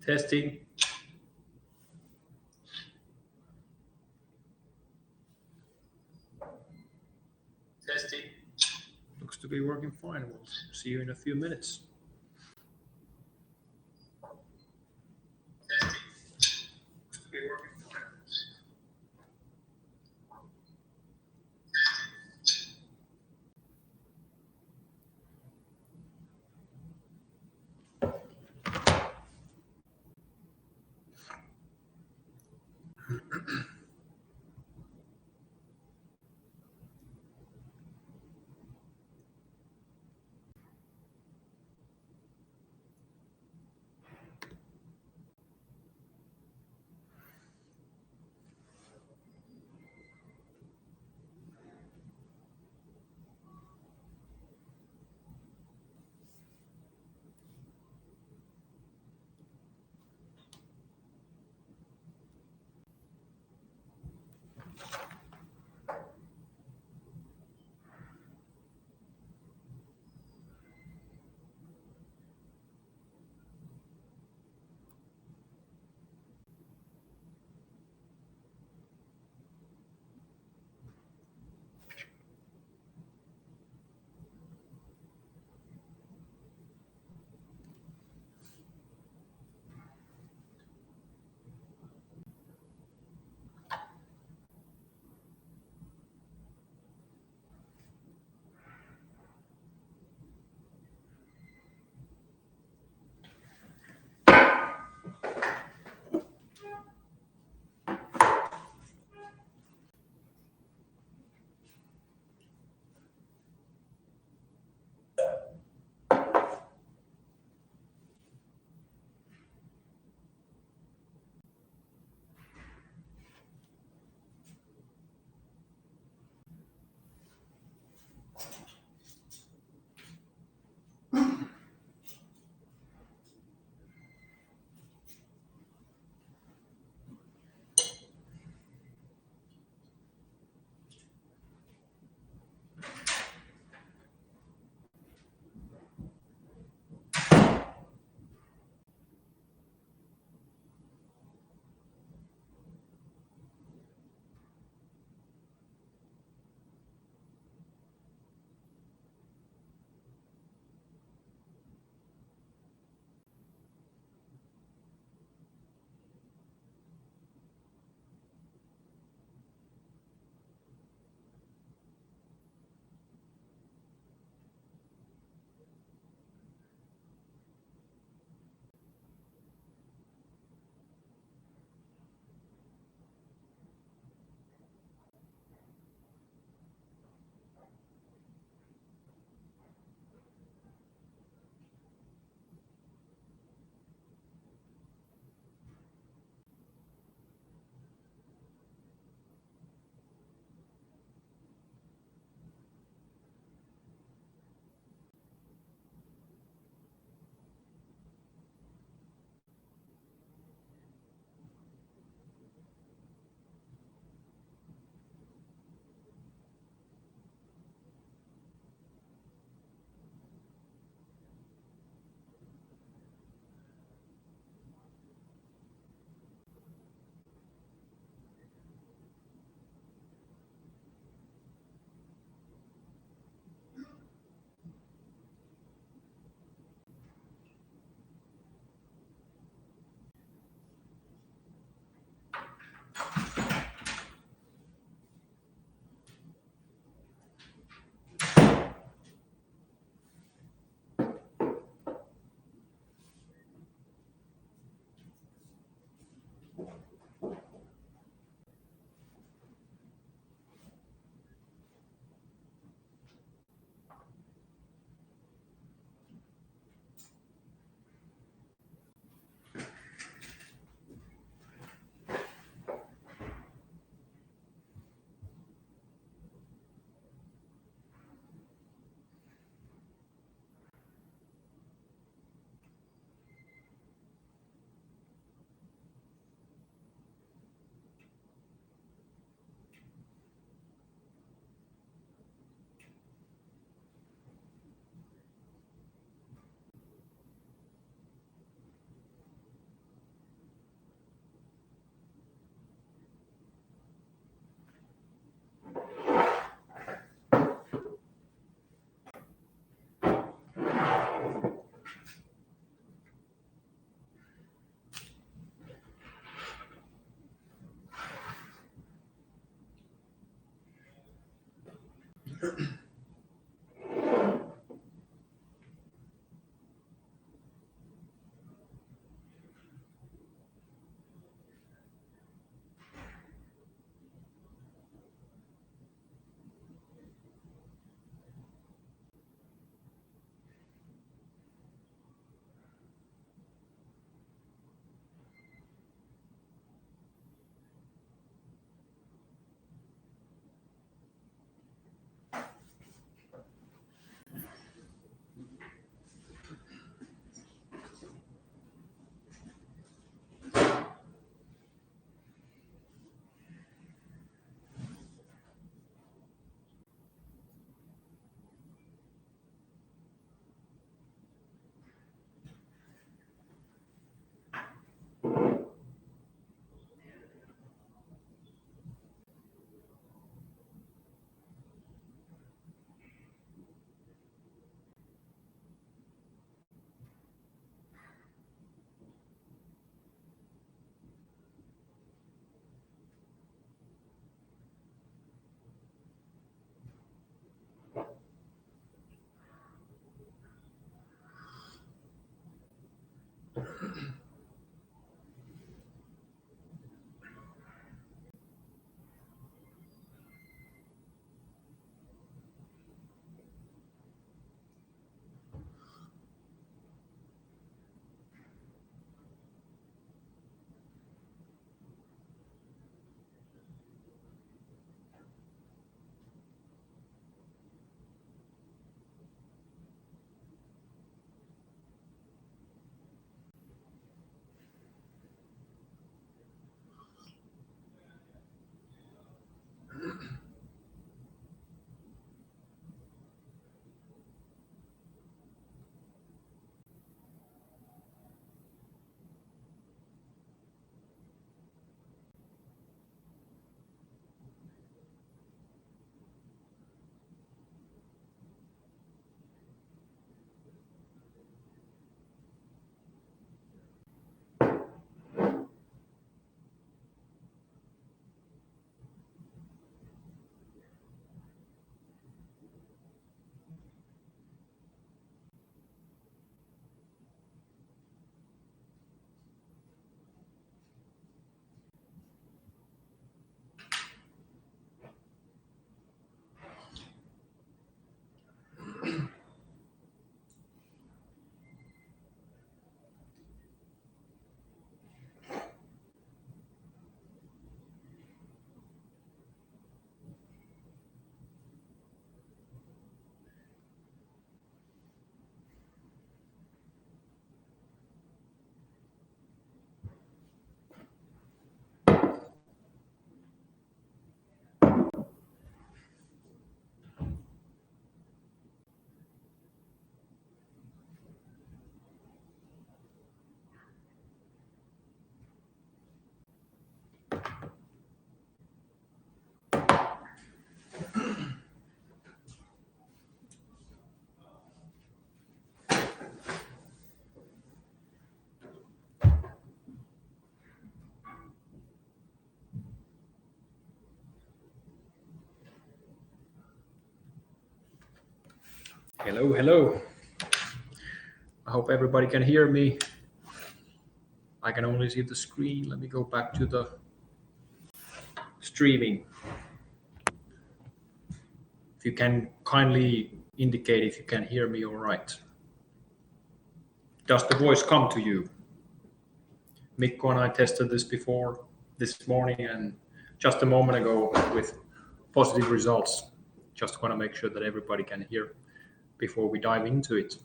Testing. Testing. Looks to be working fine. We'll see you in a few minutes. Testing. Looks to be working fine. Hello, hello. I hope everybody can hear me. I can only see the screen. Let me go back to the streaming. If you can kindly indicate if you can hear me all right. Does the voice come to you? Mikko and I tested this before this morning and just a moment ago with positive results. Just want to make sure that everybody can hear before we dive into it.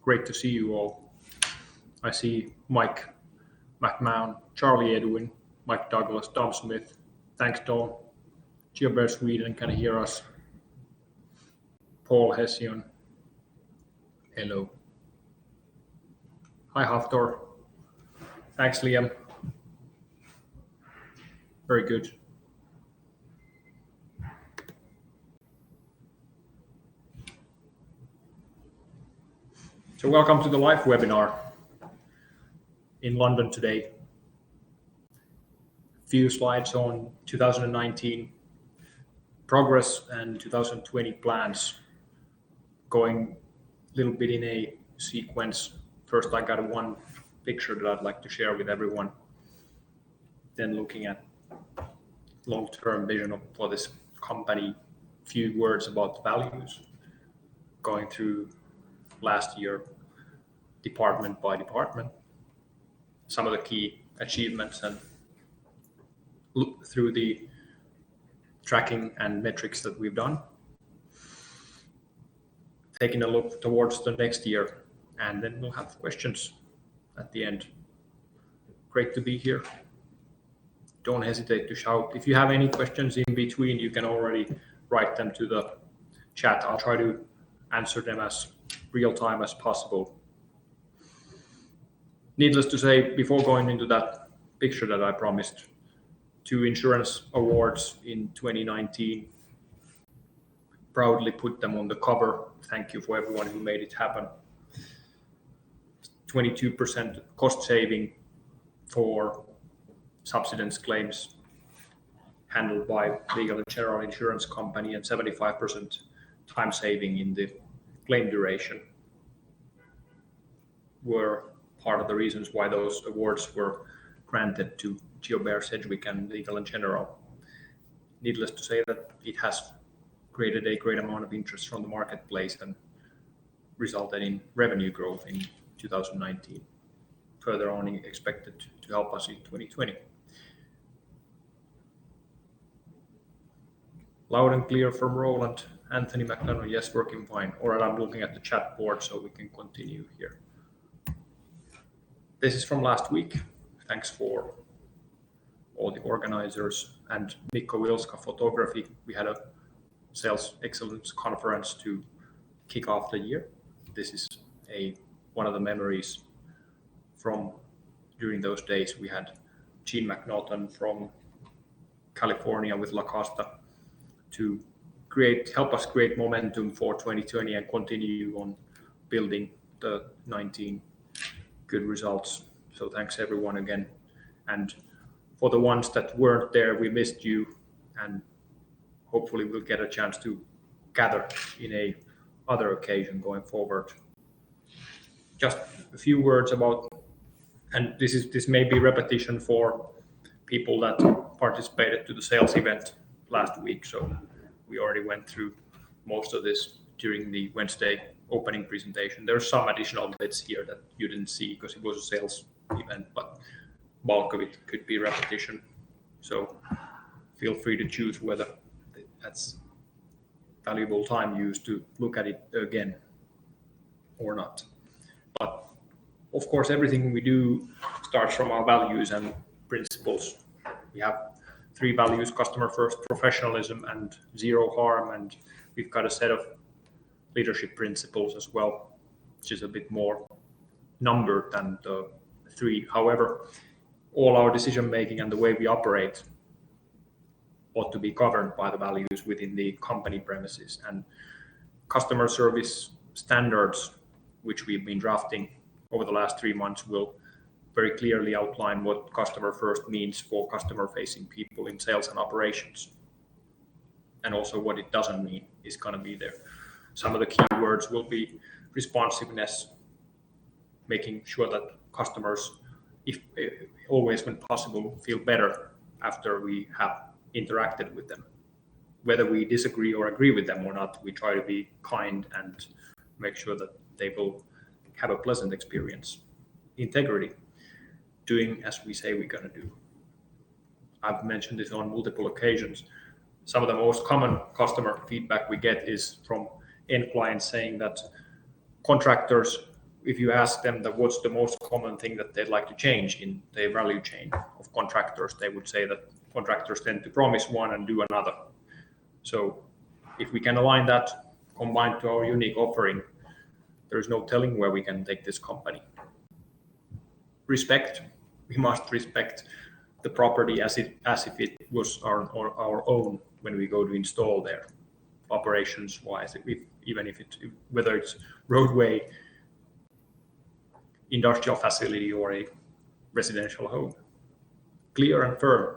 Great to see you all. I see Mike McMahon, Charlie Edwin, Mike Douglas, Tom Smith. Thanks, Tom. Gilbert Sweden can hear us. Paul Hession. Hello. Hi, Haftor. Thanks, Liam. Very good. So welcome to the live webinar in London today. Few slides on 2019 progress and 2020 plans, going a little bit in a sequence. First, I got one picture that I'd like to share with everyone. Then looking at long-term vision for this company, few words about values, going through last year department by department, some of the key achievements, and look through the tracking and metrics that we've done, taking a look towards the next year, and then we'll have questions at the end. Great to be here. Don't hesitate to shout. If you have any questions in between, you can already write them to the chat. I'll try to answer them as real time as possible. Needless to say, before going into that picture that I promised, 2 insurance awards in 2019. Proudly put them on the cover. Thank you for everyone who made it happen. 22% cost saving for subsidence claims handled by Legal and General Insurance Company, and 75% time saving in the claim duration were part of the reasons why those awards were granted to GeoBear, Sedgwick, and Legal and General. Needless to say that it has created a great amount of interest from the marketplace and resulted in revenue growth in 2019. Further on expected to help us in 2020. Loud and clear from Roland. Anthony McDonough, yes, working fine. All right, I'm looking at the chat board so we can continue here. This is from last week. Thanks for all the organizers and Mikko Wilska Photography. We had a sales excellence conference to kick off the year. This is one of the memories from during those days. We had Gene McNaughton from California with La Costa to help us create momentum for 2020 and continue on building the 19 good results. So thanks everyone again. And for the ones that weren't there, we missed you, and hopefully we'll get a chance to gather in a other occasion going forward. Just a few words about, and this may be repetition for people that participated to the sales event last week. So we already went through most of this during the Wednesday opening presentation. There's some additional bits here that you didn't see because it was a sales event, but bulk of it could be repetition. So feel free to choose whether that's valuable time used to look at it again or not. But of course, everything we do starts from our values and principles. We have 3 values: customer first, professionalism, and zero harm. And we've got a set of leadership principles as well, which is a bit more numbered than the 3. However, all our decision making and the way we operate ought to be governed by the values within the company premises. And customer service standards, which we've been drafting over the last 3 months, will very clearly outline what customer first means for customer facing people in sales and operations. And also what it doesn't mean is going to be there. Some of the key words will be responsiveness, making sure that customers, if always when possible, feel better after we have interacted with them. Whether we disagree or agree with them or not, we try to be kind and make sure that they will have a pleasant experience. Integrity, doing as we say we're going to do. I've mentioned this on multiple occasions. Some of the most common customer feedback we get is from end clients saying that contractors, if you ask them that what's the most common thing that they'd like to change in their value chain of contractors, they would say that contractors tend to promise one and do another. So if we can align that combined to our unique offering, there is no telling where we can take this company. Respect, we must respect the property as if it was our own when we go to install there, operations wise, whether it's roadway, industrial facility, or a residential home. Clear and firm.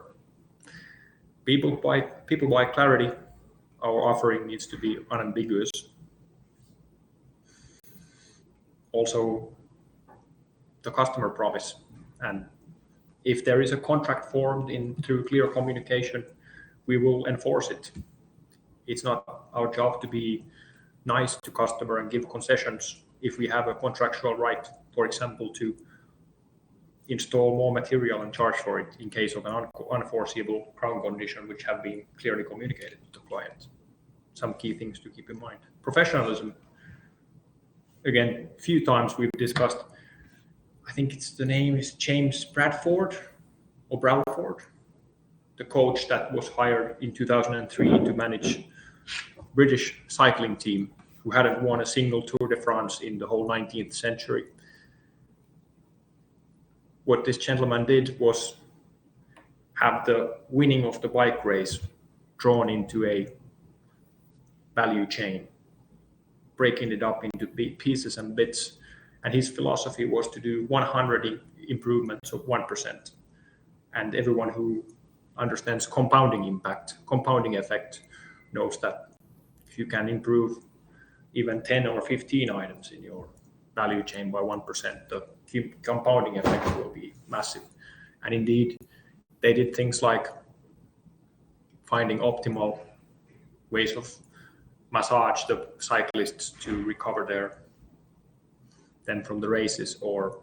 People buy clarity, our offering needs to be unambiguous. Also, the customer promise, and if there is a contract formed through clear communication, we will enforce it. It's not our job to be nice to customer and give concessions if we have a contractual right, for example, to install more material and charge for it in case of an unforeseeable ground condition which have been clearly communicated to the client. Some key things to keep in mind. Professionalism. Again, a few times we've discussed, I think the name is James Bradford or Bradford, the coach that was hired in 2003 to manage British cycling team who hadn't won a single Tour de France in the whole 19th century. What this gentleman did was have the winning of the bike race drawn into a value chain, breaking it up into pieces and bits. And his philosophy was to do 100 improvements of 1%. And everyone who understands compounding impact, compounding effect, knows that if you can improve even 10 or 15 items in your value chain by 1%, the compounding effect will be massive. And indeed, they did things like finding optimal ways of massage the cyclists to recover then from the races, or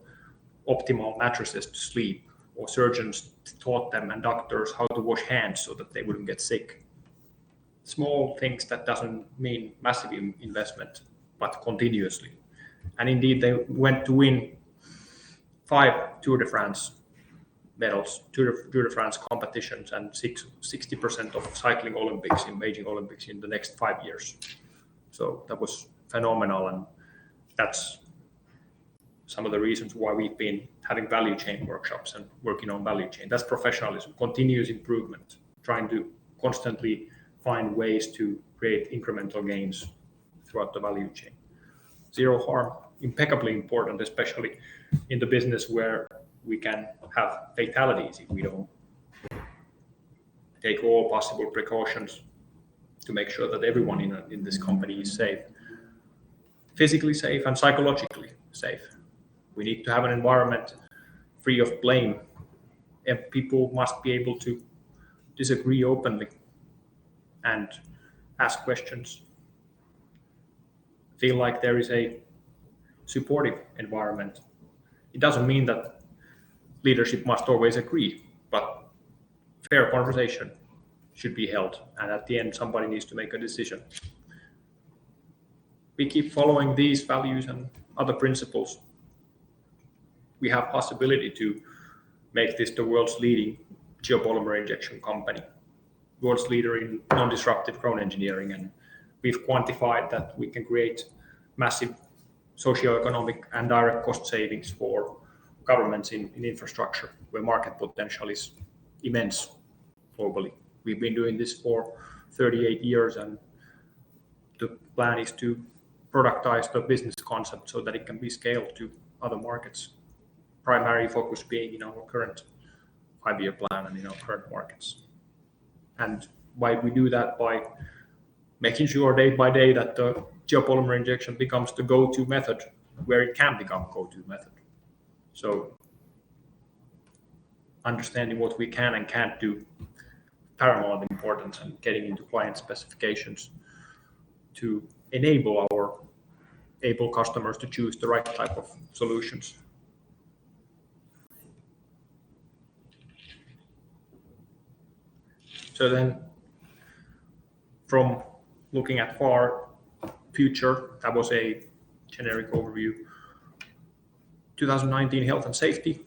optimal mattresses to sleep, or surgeons taught them and doctors how to wash hands so that they wouldn't get sick. Small things that doesn't mean massive investment, but continuously. And indeed, they went to win 5 Tour de France medals, Tour de France competitions, and 60% of cycling Olympics in Beijing Olympics in the next 5 years. So that was phenomenal, and that's some of the reasons why we've been having value chain workshops and working on value chain. That's professionalism, continuous improvement, trying to constantly find ways to create incremental gains throughout the value chain. Zero harm, impeccably important, especially in the business where we can have fatalities if we don't take all possible precautions to make sure that everyone in this company is safe, physically safe and psychologically safe. We need to have an environment free of blame, and people must be able to disagree openly and ask questions. Feel like there is a supportive environment. It doesn't mean that leadership must always agree, but fair conversation should be held, and at the end somebody needs to make a decision. We keep following these values and other principles, we have possibility to make this the world's leading geopolymer injection company, world's leader in non-disruptive ground engineering, and we've quantified that we can create massive socioeconomic and direct cost savings for governments in infrastructure, where market potential is immense globally. We've been doing this for 38 years, and the plan is to productize the business concept so that it can be scaled to other markets. Primary focus being in our current 5-year plan and in our current markets. And why we do that? By making sure day by day that the geopolymer injection becomes the go-to method where it can become go-to method. So understanding what we can and can't do, paramount importance, and getting into client specifications to enable our able customers to choose the right type of solutions. So then, from looking at far future, that was a generic overview. 2019 health and safety.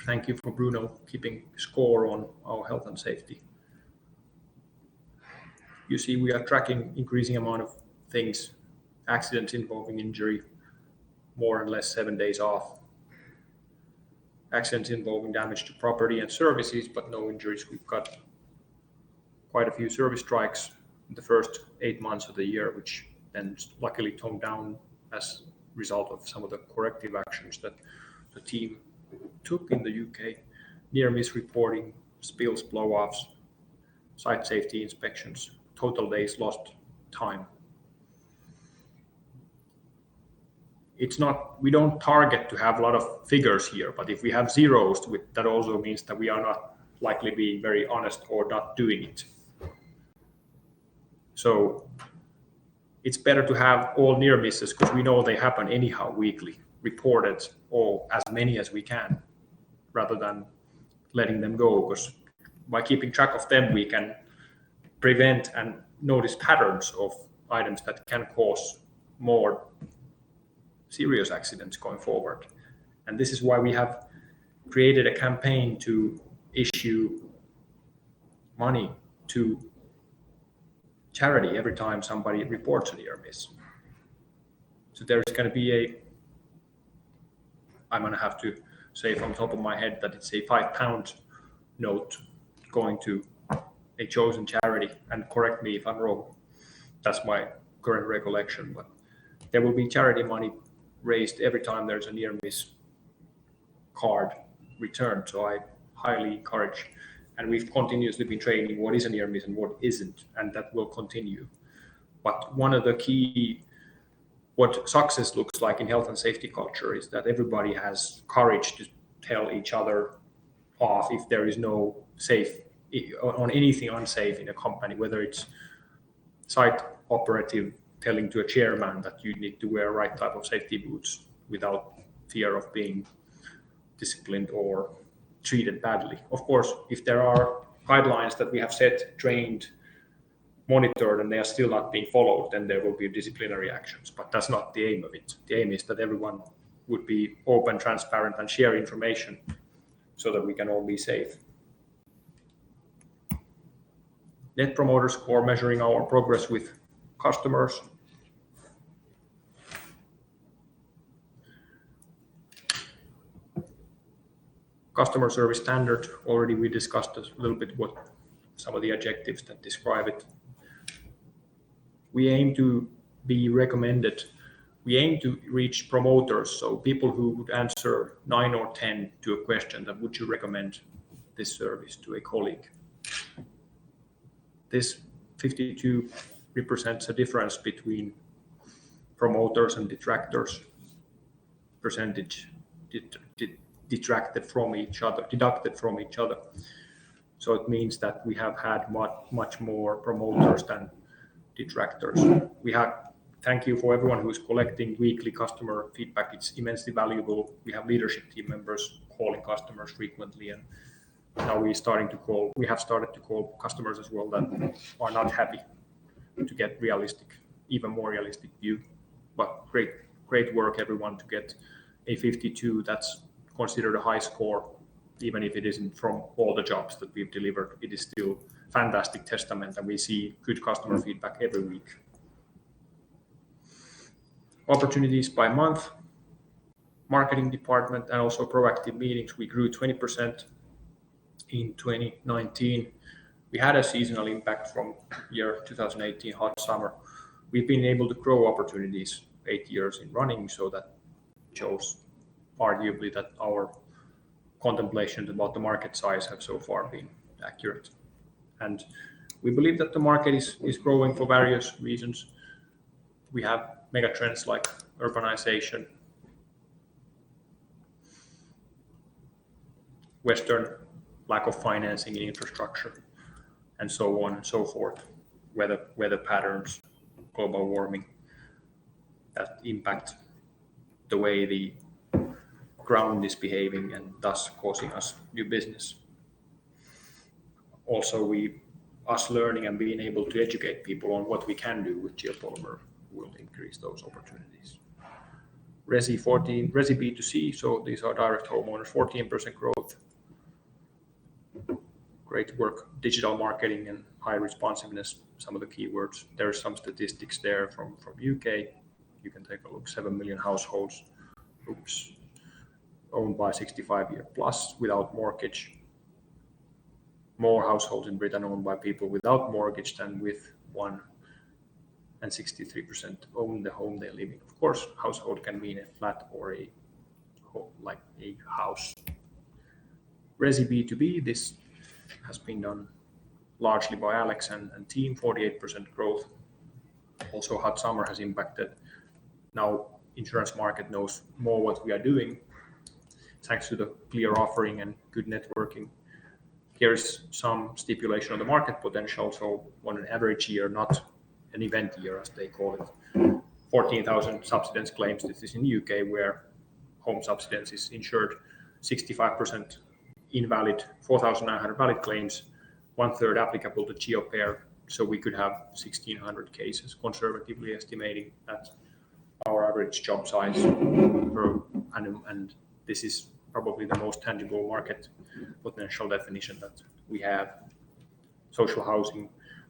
Thank you for Bruno keeping score on our health and safety. You see, we are tracking increasing amount of things, accidents involving injury, more or less 7 days off. Accidents involving damage to property and services, but no injuries. We've got quite a few service strikes in the first 8 months of the year, which then luckily toned down as a result of some of the corrective actions that the team took in the UK. Near miss reporting, spills, blow-offs, site safety inspections, total days lost time. It's not, we don't target to have a lot of figures here, but if we have zeros, that also means that we are not likely being very honest or not doing it. So it's better to have all near misses because we know they happen anyhow weekly, reported, or as many as we can, rather than letting them go, because by keeping track of them, we can prevent and notice patterns of items that can cause more serious accidents going forward. And this is why we have created a campaign to issue money to charity every time somebody reports a near miss. So there's going to be I'm going to have to say from the top of my head that it's a £5 note going to a chosen charity, and correct me if I'm wrong. That's my current recollection, but there will be charity money raised every time there's a near miss card returned. So I highly encourage, and we've continuously been training what is a near miss and what isn't, and that will continue. But one of the key, what success looks like in health and safety culture is that everybody has courage to tell each other off if there is no safe, on anything unsafe in a company, whether it's site operative telling to a chairman that you need to wear right type of safety boots without fear of being disciplined or treated badly. Of course, if there are guidelines that we have set, trained, monitored, and they are still not being followed, then there will be disciplinary actions. But that's not the aim of it. The aim is that everyone would be open, transparent, and share information so that we can all be safe. Net Promoter Score, measuring our progress with customers. Customer service standard, already we discussed a little bit what some of the adjectives that describe it. We aim to be recommended. We aim to reach promoters, so people who would answer 9 or 10 to a question that would you recommend this service to a colleague. This 52 represents a difference between promoters and detractors, percentage detracted from each other, deducted from each other. So it means that we have had much more promoters than detractors. Thank you for everyone who is collecting weekly customer feedback. It's immensely valuable. We have leadership team members calling customers frequently, and now we have started to call customers as well that are not happy to get even more realistic view. But great work everyone to get a 52. That's considered a high score, even if it isn't from all the jobs that we've delivered. It is still fantastic testament, and we see good customer feedback every week. Opportunities by month, marketing department, and also proactive meetings. We grew 20% in 2019. We had a seasonal impact from year 2018 hot summer. We've been able to grow opportunities 8 years in running, so that shows arguably that our contemplations about the market size have so far been accurate. And we believe that the market is growing for various reasons. We have mega trends like urbanization, Western lack of financing in infrastructure, and so on and so forth. Weather patterns, global warming, that impact the way the ground is behaving and thus causing us new business. Also, us learning and being able to educate people on what we can do with geopolymer will increase those opportunities. Resi B2C, so these are direct homeowners, 14% growth. Great work, digital marketing and high responsiveness, some of the keywords. There are some statistics there from UK. You can take a look, 7 million households, owned by 65 year plus without mortgage. More households in Britain owned by people without mortgage than with one, and 63% own the home they live in. Of course, household can mean a flat or a house. Resi B2B, this has been done largely by Alex and team, 48% growth. Also, hot summer has impacted. Now, insurance market knows more what we are doing, thanks to the clear offering and good networking. Here's some stipulation on the market potential. So on an average year, not an event year as they call it, 14,000 subsidence claims. This is in the UK where home subsidence is insured, 65% invalid, 4,900 valid claims, 1/3 applicable to GeoPair. So we could have 1,600 cases, conservatively estimating that our average job size per annum, and this is probably the most tangible market potential definition that we have. Social housing,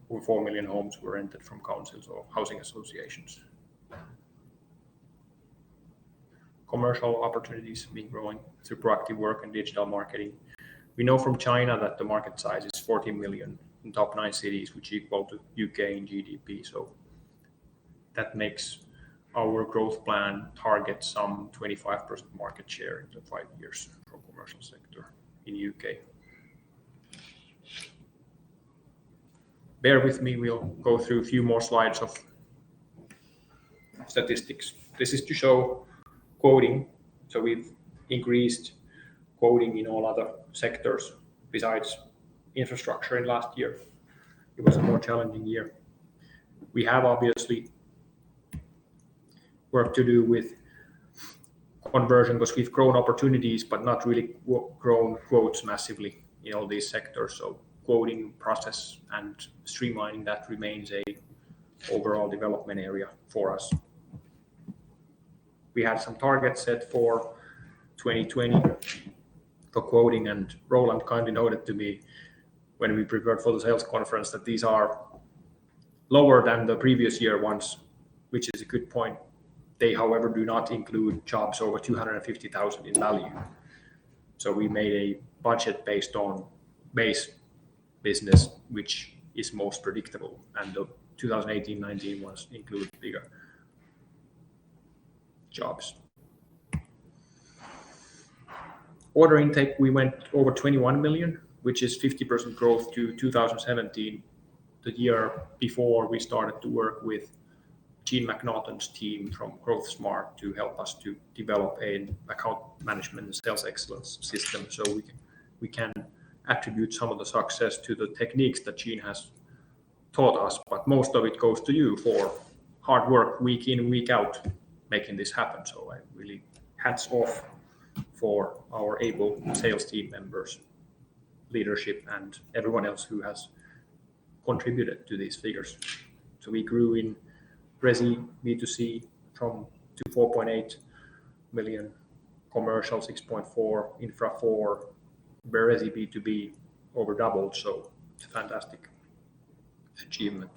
over 4 million homes were rented from councils or housing associations. Commercial opportunities been growing through proactive work and digital marketing. We know from China that the market size is 14 million in top 9 cities, which equal to UK in GDP. So that makes our growth plan target some 25% market share in the 5 years from commercial sector in UK. Bear with me, we'll go through a few more slides of statistics. This is to show quoting. So we've increased quoting in all other sectors besides infrastructure in last year. It was a more challenging year. We have obviously work to do with conversion because we've grown opportunities, but not really grown quotes massively in all these sectors. So quoting process and streamlining that remains a overall development area for us. We had some targets set for 2020 for quoting, and Roland kindly noted to me when we prepared for the sales conference that these are lower than the previous year ones, which is a good point. They, however, do not include jobs over 250,000 in value. So we made a budget based on base business, which is most predictable, and the 2018-19 ones include bigger jobs. Order intake, we went over 21 million, which is 50% growth to 2017, the year before we started to work with Gene McNaughton's team from Growth Smart to help us to develop an account management and sales excellence system. So we can attribute some of the success to the techniques that Gene has taught us, but most of it goes to you for hard work week in, week out, making this happen. So I really hats off for our able sales team members, leadership, and everyone else who has contributed to these figures. So we grew in Resi B2C from to 4.8 million, commercial 6.4, infra 4, where Resi B2B over doubled. So it's a fantastic achievement.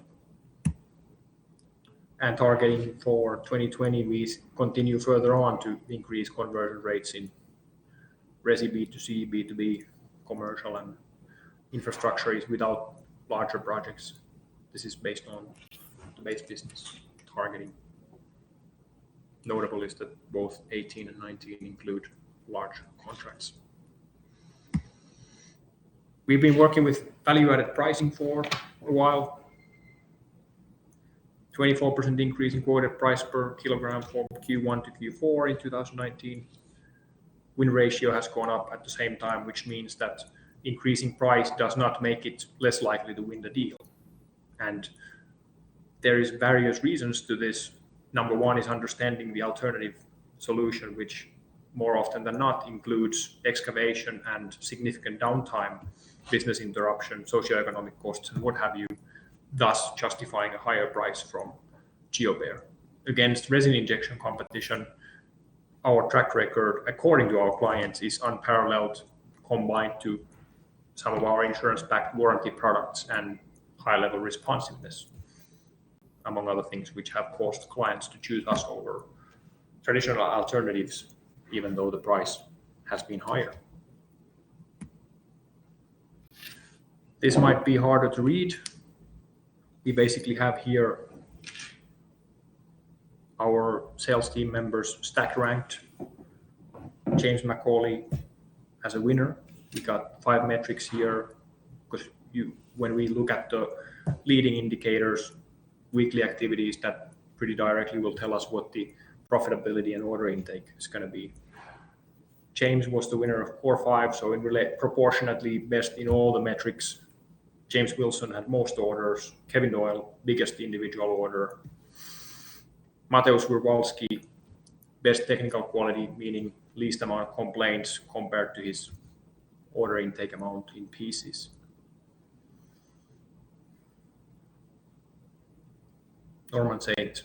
And targeting for 2020, we continue further on to increase conversion rates in Resi B2C, B2B, commercial, and infrastructure is without larger projects. This is based on the base business targeting. Notable is that both 18 and 19 include large contracts. We've been working with value-added pricing for a while. 24% increase in quoted price per kilogram from Q1 to Q4 in 2019. Win ratio has gone up at the same time, which means that increasing price does not make it less likely to win the deal. And there is various reasons to this. Number one is understanding the alternative solution, which more often than not includes excavation and significant downtime, business interruption, socioeconomic costs, and what have you, thus justifying a higher price from GeoPair. Against resin injection competition, our track record, according to our clients, is unparalleled, combined to some of our insurance-backed warranty products and high-level responsiveness, among other things, which have caused clients to choose us over traditional alternatives, even though the price has been higher. This might be harder to read. We basically have here our sales team members stack ranked. James McCauley as a winner. We got 5 metrics here because when we look at the leading indicators, weekly activities, that pretty directly will tell us what the profitability and order intake is going to be. James was the winner of Core 5, so proportionately best in all the metrics. James Wilson had most orders. Kevin Doyle, biggest individual order. Mateusz Wyrwalski, best technical quality, meaning least amount of complaints compared to his order intake amount in pieces. Norman Saint,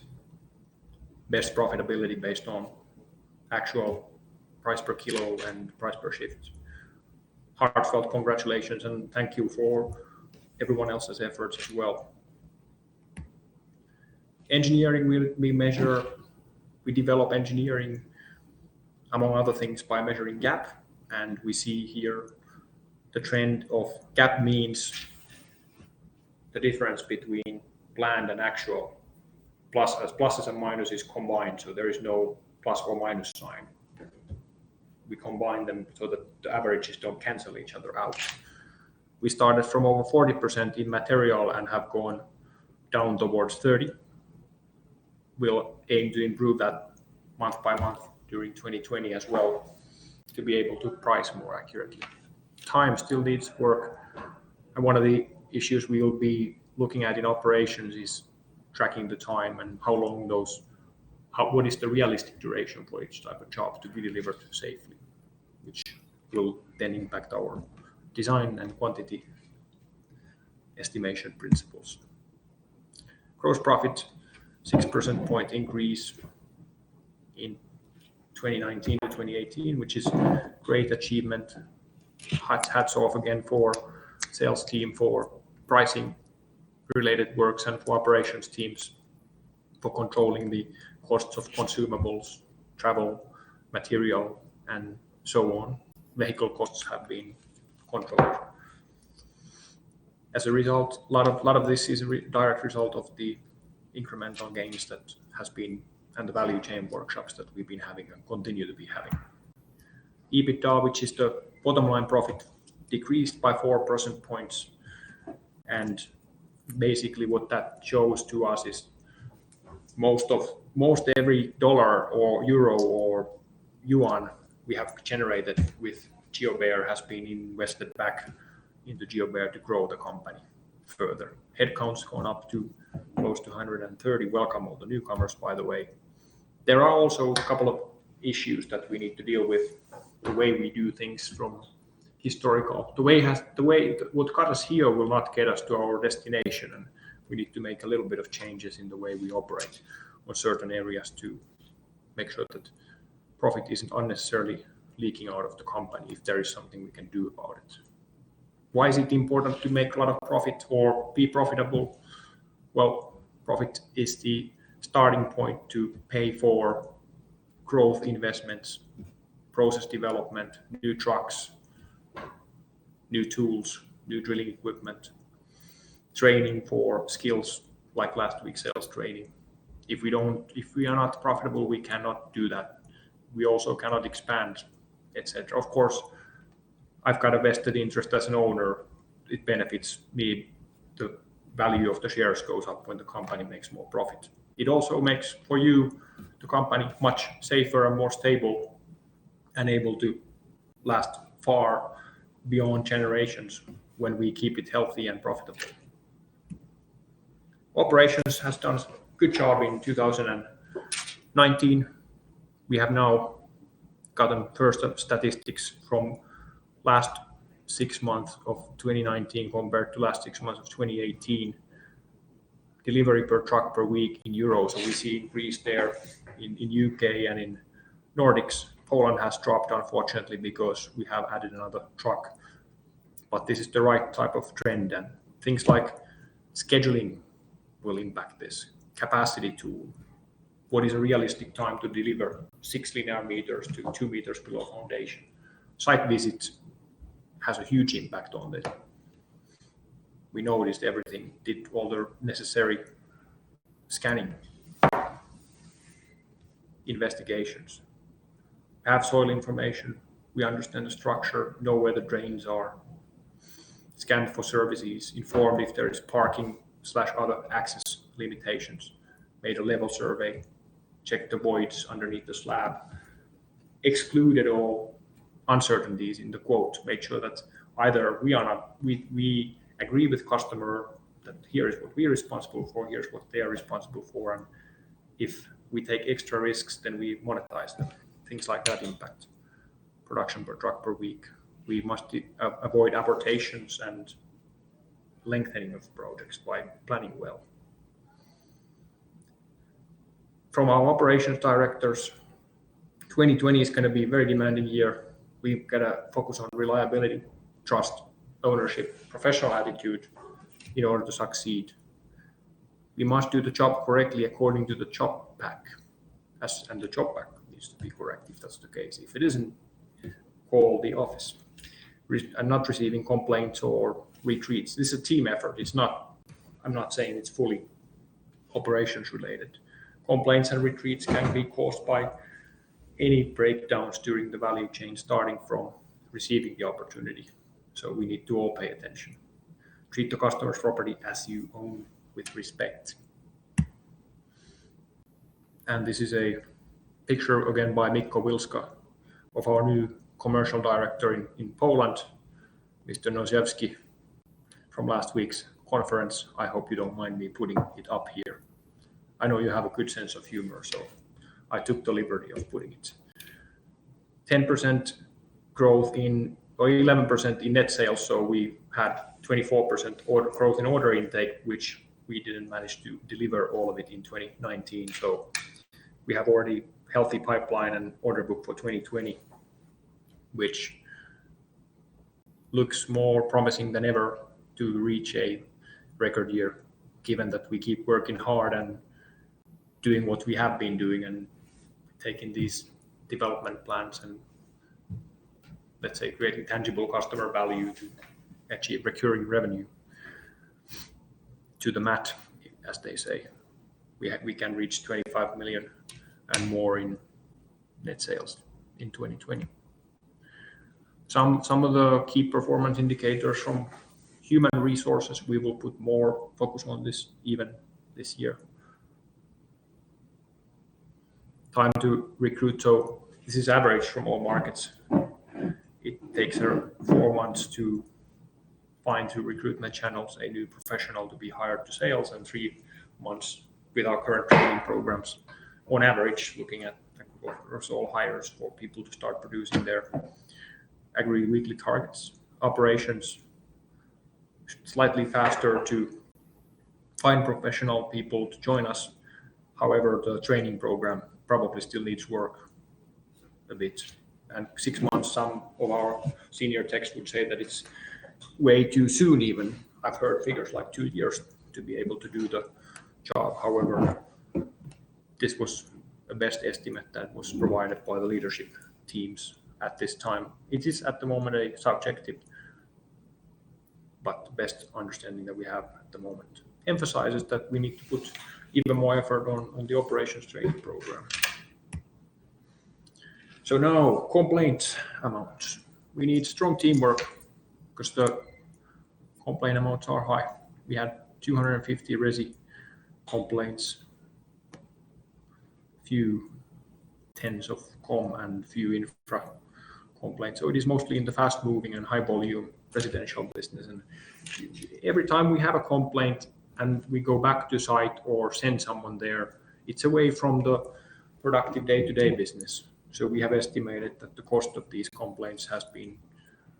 best profitability based on actual price per kilo and price per shift. Heartfelt congratulations and thank you for everyone else's efforts as well. Engineering, we develop engineering, among other things, by measuring gap, and we see here the trend of gap means the difference between planned and actual, pluses and minuses combined, so there is no plus or minus sign. We combine them so that the averages don't cancel each other out. We started from over 40% in material and have gone down towards 30. We'll aim to improve that month by month during 2020 as well to be able to price more accurately. Time still needs work, and one of the issues we will be looking at in operations is tracking the time and how long what is the realistic duration for each type of job to be delivered safely, which will then impact our design and quantity estimation principles. Gross profit, 6% point increase in 2019 to 2018, which is a great achievement. Hats off again for sales team for pricing related works and for operations teams for controlling the costs of consumables, travel, material, and so on. Vehicle costs have been controlled. As a result, a lot of this is a direct result of the incremental gains that has been and the value chain workshops that we've been having and continue to be having. EBITDA, which is the bottom line profit, decreased by 4% points, and basically what that shows to us is most every dollar or euro or yuan we have generated with GeoBear has been invested back into GeoBear to grow the company further. Headcount's gone up to close to 130. Welcome all the newcomers, by the way. There are also a couple of issues that we need to deal with. The way we do things from historical, what got us here will not get us to our destination, and we need to make a little bit of changes in the way we operate on certain areas to make sure that profit isn't unnecessarily leaking out of the company if there is something we can do about it. Why is it important to make a lot of profit or be profitable? Well, profit is the starting point to pay for growth investments, process development, new trucks, new tools, new drilling equipment, training for skills like last week's sales training. If we are not profitable, we cannot do that. We also cannot expand, etc. Of course, I've got a vested interest as an owner. It benefits me. The value of the shares goes up when the company makes more profit. It also makes for you, the company, much safer and more stable and able to last far beyond generations when we keep it healthy and profitable. Operations has done a good job in 2019. We have now gotten first statistics from last 6 months of 2019 compared to last 6 months of 2018. Delivery per truck per week in euros, so we see increase there in UK and in Nordics. Poland has dropped, unfortunately, because we have added another truck. But this is the right type of trend, and things like scheduling will impact this. Capacity tool. What is a realistic time to deliver 6 linear meters to 2 meters below foundation? Site visit has a huge impact on this. We noticed everything, did all the necessary scanning, investigations. Have soil information, we understand the structure, know where the drains are. scanned for services, informed if there is parking/other access limitations, made a level survey, checked the voids underneath the slab, excluded all uncertainties in the quote, made sure that either we agree with customer that here is what we're responsible for, here's what they are responsible for, and if we take extra risks, then we monetize them. Things like that impact production per truck per week. We must avoid abortations and lengthening of projects by planning well. From our operations directors, 2020 is going to be a very demanding year. We've got to focus on reliability, trust, ownership, professional attitude in order to succeed. We must do the job correctly according to the job pack, and the job pack needs to be correct if that's the case. If it isn't, call the office. And not receiving complaints or retreats. This is a team effort. I'm not saying it's fully operations related. Complaints and retreats can be caused by any breakdowns during the value chain, starting from receiving the opportunity. So we need to all pay attention. Treat the customer's property as you own with respect. And this is a picture again by Mikko Wilska of our new commercial director in Poland, Mr. Nozewski, from last week's conference. I hope you don't mind me putting it up here. I know you have a good sense of humor, so I took the liberty of putting it. 10% growth or 11% in net sales, so we had 24% growth in order intake, which we didn't manage to deliver all of it in 2019. So we have already healthy pipeline and order book for 2020, which looks more promising than ever to reach a record year, given that we keep working hard and doing what we have been doing and taking these development plans and, let's say, creating tangible customer value to achieve recurring revenue to the mat, as they say. We can reach 25 million and more in net sales in 2020. Some of the key performance indicators from human resources, we will put more focus on this even this year. Time to recruit, so this is average from all markets. It takes 4 months to find through recruitment channels a new professional to be hired to sales, and 3 months with our current training programs. On average, looking at across all hires for people to start producing their agreed weekly targets. Operations, slightly faster to find professional people to join us. However, the training program probably still needs work a bit. And 6 months, some of our senior techs would say that it's way too soon even. I've heard figures like 2 years to be able to do the job. However, this was the best estimate that was provided by the leadership teams at this time. It is at the moment a subjective, but the best understanding that we have at the moment. Emphasizes that we need to put even more effort on the operations training program. So now, complaint amounts. We need strong teamwork because the complaint amounts are high. We had 250 resi complaints, few tens of com and few infra complaints. So it is mostly in the fast moving and high volume residential business. And every time we have a complaint and we go back to site or send someone there, it's away from the productive day-to-day business. So we have estimated that the cost of these complaints has been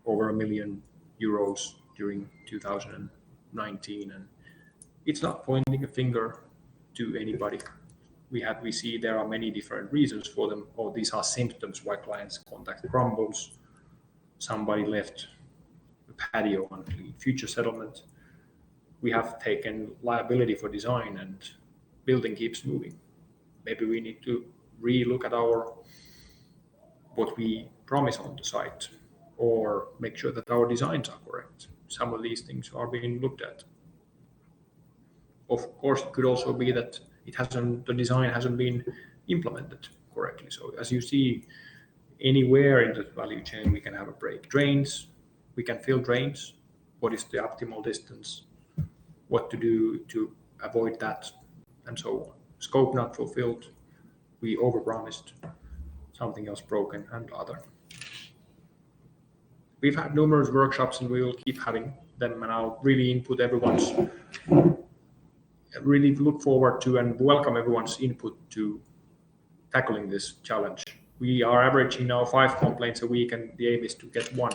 over €1 million during 2019. And it's not pointing a finger to anybody. We see there are many different reasons for them, or these are symptoms why clients contact crumbles. Somebody left the patio unclean, future settlement. We have taken liability for design and building keeps moving. Maybe we need to re-look at what we promise on the site or make sure that our designs are correct. Some of these things are being looked at. Of course, it could also be that the design hasn't been implemented correctly. So as you see, anywhere in the value chain, we can have a break. Drains, we can fill drains what is the optimal distance, what to do to avoid that, and so on. Scope not fulfilled, we overpromised, something else broken, and other. We've had numerous workshops and we will keep having them, and I'll really really look forward to and welcome everyone's input to tackling this challenge. We are averaging now 5 complaints a week, and the aim is to get 1.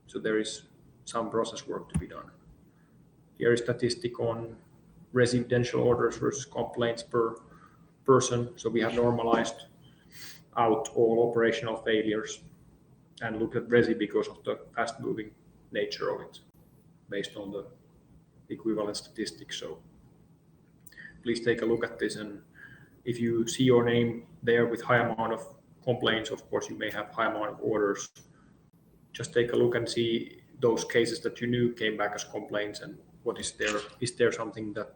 So there is some process work to be done. Here is statistic on residential orders versus complaints per person. So we have normalized out all operational failures and looked at resi because of the fast moving nature of it based on the equivalent statistics. So please take a look at this, and if you see your name there with high amount of complaints, of course you may have high amount of orders. Just take a look and see those cases that you knew came back as complaints, and what is there something that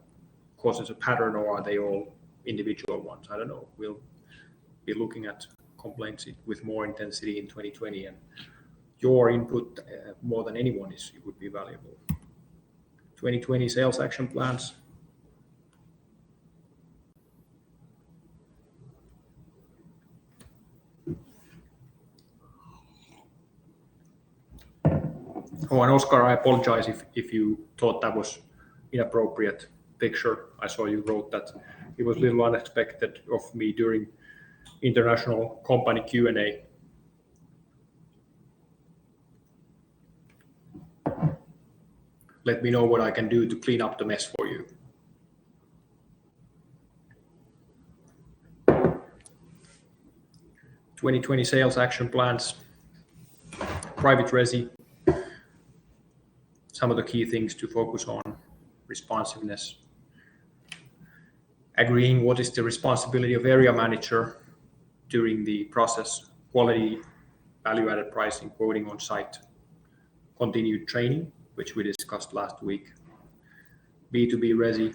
causes a pattern, or are they all individual ones? I don't know. We'll be looking at complaints with more intensity in 2020, and your input more than anyone it would be valuable. 2020 sales action plans. Oh, and Oscar, I apologize if you thought that was inappropriate picture. I saw you wrote that. It was a little unexpected of me during international company Q&A. Let me know what I can do to clean up the mess for you. '20 sales action plans, private resi. Some of the key things to focus on: responsiveness, agreeing what is the responsibility of area manager during the process, quality, value-added pricing, quoting on site, continued training, which we discussed last week, B2B resi,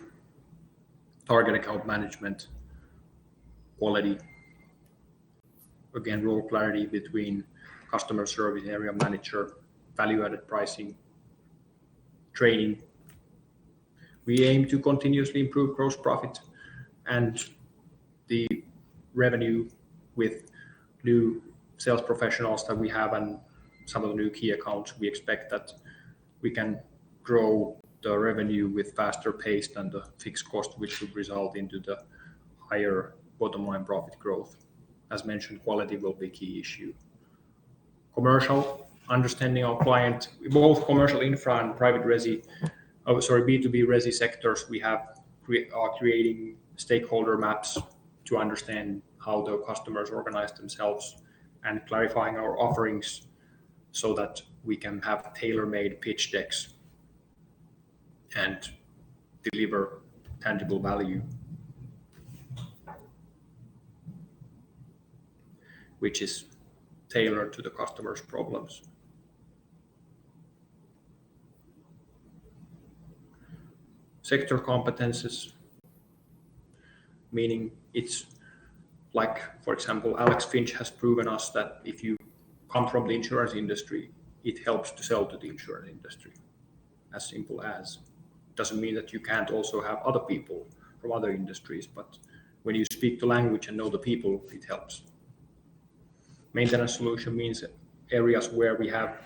target account management, quality, again, role clarity between customer service, area manager, value-added pricing, training. We aim to continuously improve gross profit and the revenue with new sales professionals that we have and some of the new key accounts. We expect that we can grow the revenue with faster pace than the fixed cost, which would result into the higher bottom line profit growth. As mentioned, quality will be a key issue. Commercial, understanding our client, both commercial infra and private resi, B2B resi sectors, we are creating stakeholder maps to understand how the customers organize themselves and clarifying our offerings so that we can have tailor-made pitch decks and deliver tangible value, which is tailored to the customer's problems. Sector competences, meaning it's like, for example, Alex Finch has proven us that if you come from the insurance industry, it helps to sell to the insurance industry. As simple as. Doesn't mean that you can't also have other people from other industries, but when you speak the language and know the people, it helps. Maintenance solution means areas where we have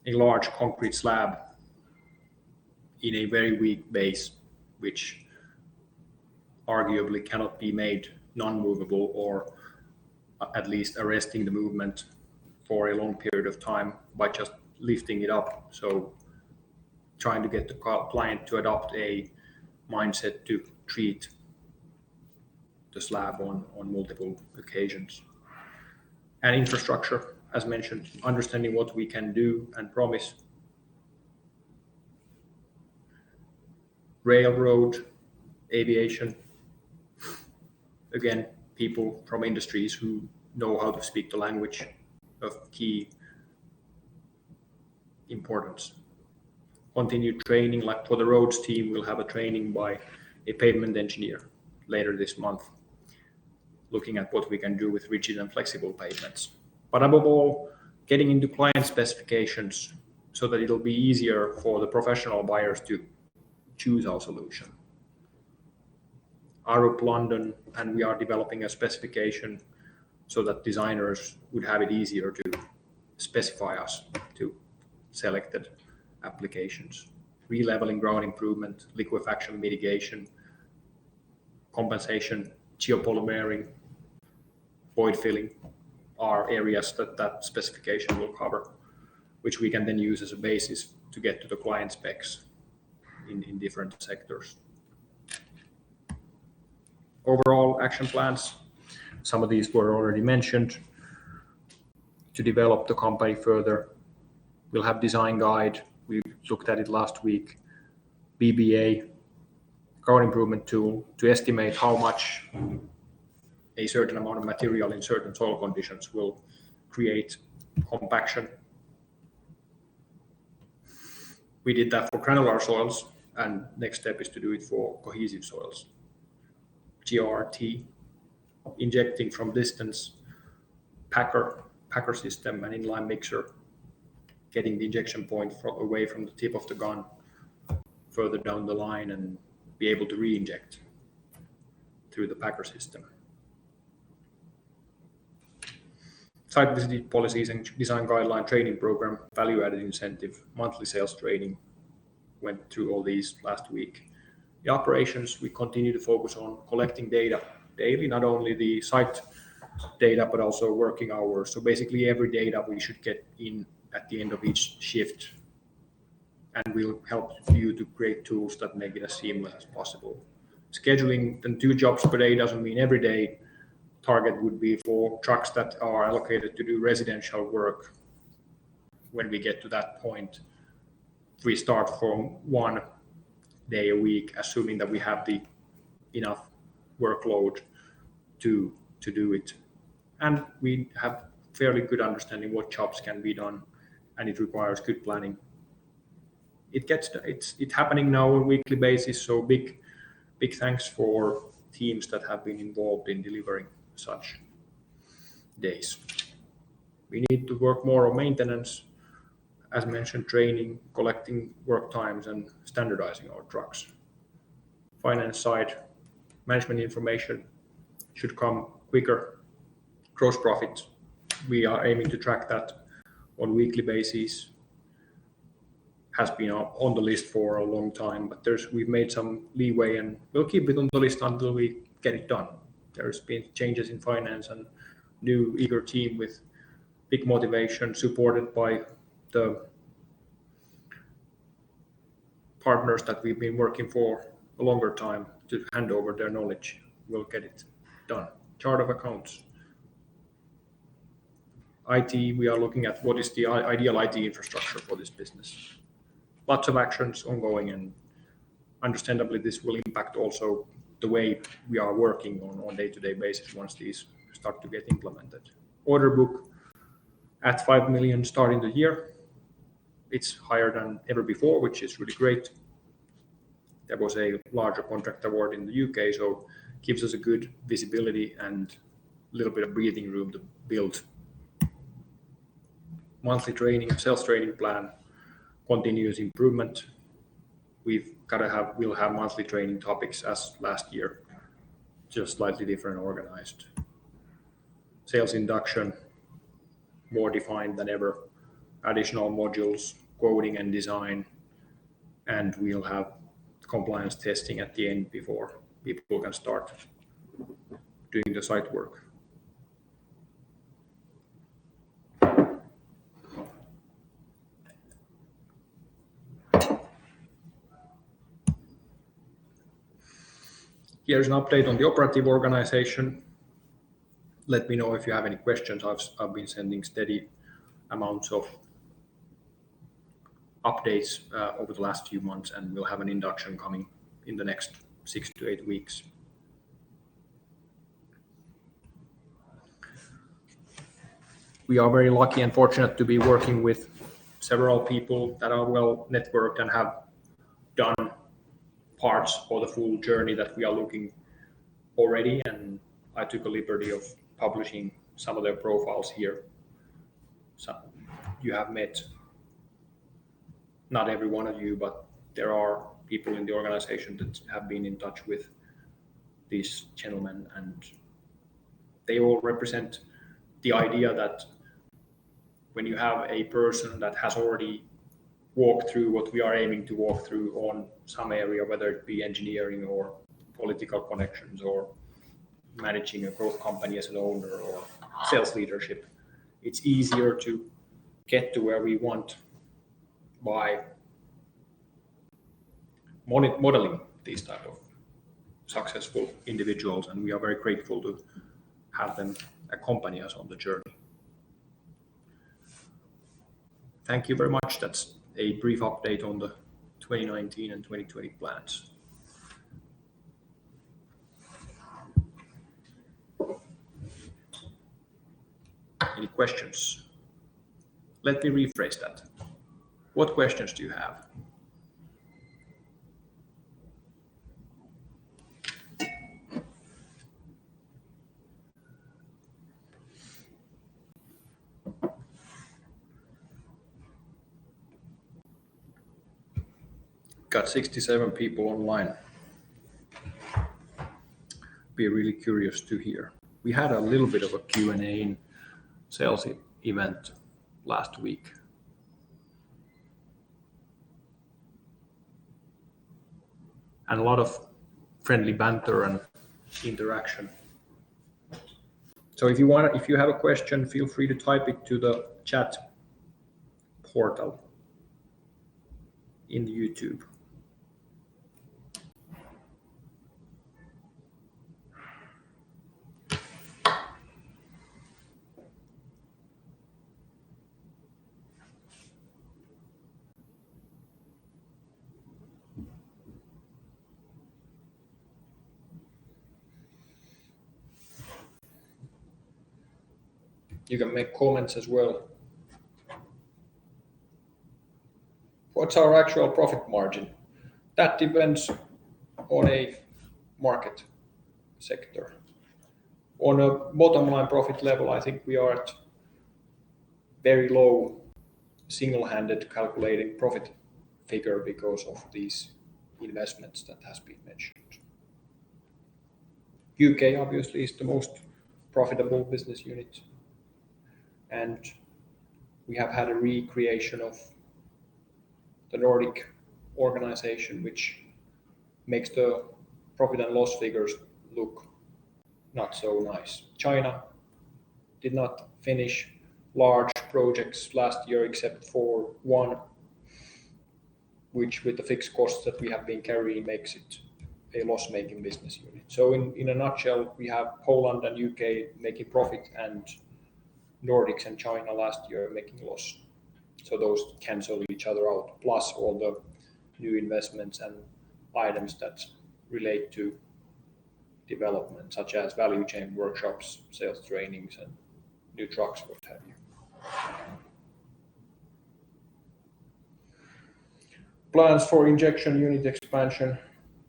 a large concrete slab in a very weak base, which arguably cannot be made non-movable or at least arresting the movement for a long period of time by just lifting it up. So trying to get the client to adopt a mindset to treat the slab on multiple occasions. And infrastructure, as mentioned, understanding what we can do and promise. Railroad, aviation, again, people from industries who know how to speak the language of key importance. Continued training, like for the roads team, we'll have a training by a pavement engineer later this month, looking at what we can do with rigid and flexible pavements. But above all, getting into client specifications so that it'll be easier for the professional buyers to choose our solution. Arup London, and we are developing a specification so that designers would have it easier to specify us to selected applications. Releveling, ground improvement, liquefaction mitigation, compensation, geopolymering, void filling are areas that specification will cover, which we can then use as a basis to get to the client specs in different sectors. Overall action plans, some of these were already mentioned. To develop the company further, we'll have design guide. We looked at it last week. BBA, ground improvement tool, to estimate how much a certain amount of material in certain soil conditions will create compaction. We did that for granular soils, and next step is to do it for cohesive soils. GRT, injecting from distance, packer system, and inline mixer, getting the injection point away from the tip of the gun further down the line and be able to re-inject through the packer system. Site visit policies and design guideline training program, value-added incentive, monthly sales training, went through all these last week. The operations, we continue to focus on collecting data daily, not only the site data, but also working hours. So basically every data we should get in at the end of each shift, and we'll help you to create tools that make it as seamless as possible. Scheduling then 2 jobs per day doesn't mean every day. Target would be for trucks that are allocated to do residential work. When we get to that point, we start from 1 day a week, assuming that we have the enough workload to do it. And we have fairly good understanding what jobs can be done, and it requires good planning. It's happening now on a weekly basis, so big thanks for teams that have been involved in delivering such days. We need to work more on maintenance, as mentioned, training, collecting work times, and standardizing our trucks. Finance side, management information should come quicker. Gross profit, we are aiming to track that on a weekly basis. Has been on the list for a long time, but we've made some leeway, and we'll keep it on the list until we get it done. There's been changes in finance and new eager team with big motivation, supported by the partners that we've been working for a longer time to hand over their knowledge. We'll get it done. Chart of accounts. IT, we are looking at what is the ideal IT infrastructure for this business. Lots of actions ongoing, and understandably this will impact also the way we are working on a day-to-day basis once these start to get implemented. Order book at 5 million starting the year. It's higher than ever before, which is really great. There was a larger contract award in the UK, so gives us a good visibility and a little bit of breathing room to build. Monthly training, sales training plan, continuous improvement. We'll have monthly training topics as last year, just slightly different organized. Sales induction, more defined than ever. Additional modules, quoting and design, and we'll have compliance testing at the end before people can start doing the site work. Here's an update on the operative organization. Let me know if you have any questions. I've been sending steady amounts of updates over the last few months, and we'll have an induction coming in the next 6 to 8 weeks. We are very lucky and fortunate to be working with several people that are well networked and have done parts for the full journey that we are looking already, and I took a liberty of publishing some of their profiles here. So you have met not every one of you, but there are people in the organization that have been in touch with these gentlemen, and they all represent the idea that when you have a person that has already walked through what we are aiming to walk through on some area, whether it be engineering or political connections or managing a growth company as an owner or sales leadership, it's easier to get to where we want by modeling these type of successful individuals, and we are very grateful to have them accompany us on the journey. Thank you very much. That's a brief update on the 2019 and 2020 plans. Any questions? Let me rephrase that. What questions do you have? Got 67 people online. Be really curious to hear. We had a little bit of a Q&A in sales event last week. And a lot of friendly banter and interaction. So if you have a question, feel free to type it to the chat portal in YouTube. You can make comments as well. What's our actual profit margin? That depends on a market sector. On a bottom line profit level, I think we are at very low single-handed calculating profit figure because of these investments that has been mentioned. UK obviously is the most profitable business unit, and we have had a recreation of the Nordic organization, which makes the profit and loss figures look not so nice. China did not finish large projects last year except for one, which with the fixed costs that we have been carrying makes it a loss-making business unit. So in a nutshell, we have Poland and UK making profit and Nordics and China last year making loss. So those cancel each other out, plus all the new investments and items that relate to development, such as value chain workshops, sales trainings, and new trucks, what have you. Plans for injection unit expansion.